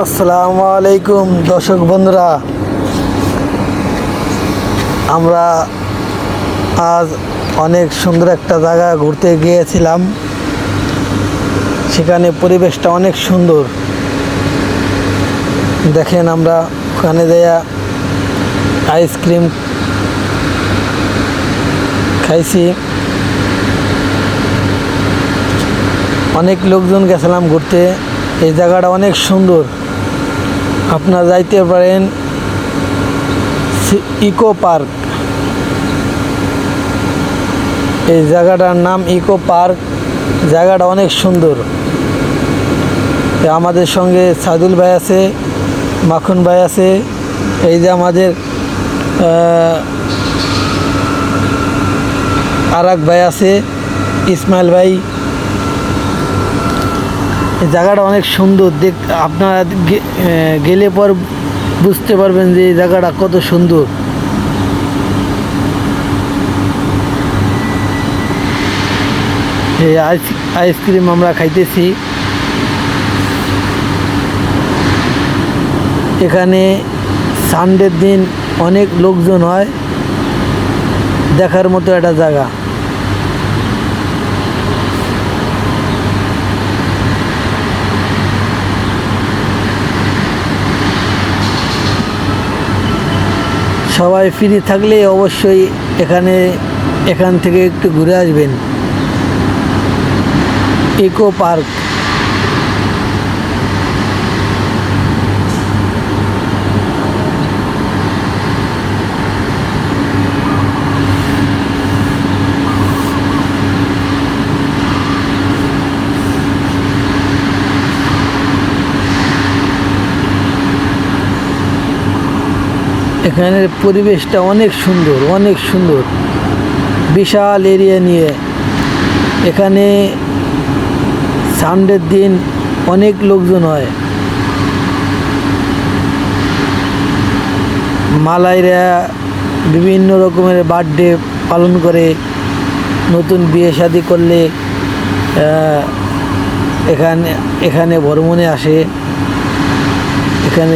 আসসালামু আলাইকুম দর্শক বন্ধুরা, আমরা আজ অনেক সুন্দর একটা জায়গা ঘুরতে গিয়েছিলাম। সেখানে পরিবেশটা অনেক সুন্দর। দেখেন, আমরা ওখানে যাইয়া আইসক্রিম খাইছি। অনেক লোকজন গেছিলাম ঘুরতে। এই জায়গাটা অনেক সুন্দর, আপনারা যাইতে পারেন। ইকো পার্ক, এই জায়গাটার নাম ইকো পার্ক। জায়গাটা অনেক সুন্দর। আমাদের সঙ্গে সাদুল ভাই আছে, মাখন ভাই আছে, এই যে আমাদের আরাক ভাই আছে, ইসমাইল ভাই। এই জায়গাটা অনেক সুন্দর। আপনারা গেলে পর বুঝতে পারবেন যে এই জায়গাটা কত সুন্দর। এই আইসক্রিম আমরা খাইতেছি। এখানে সানডের দিন অনেক লোকজন হয়, দেখার মতো একটা জায়গা। সবাই ফ্রি থাকলে অবশ্যই এখান থেকে একটু ঘুরে আসবেন। Eco park. এখানের পরিবেশটা অনেক সুন্দর, অনেক সুন্দর। বিশাল এরিয়া নিয়ে। এখানে সানডের দিন অনেক লোকজন হয়। মালাইরা বিভিন্ন রকমের বার্থডে পালন করে, নতুন বিয়ে শাদী করলে এখানে ভ্রমণে আসে। এখানে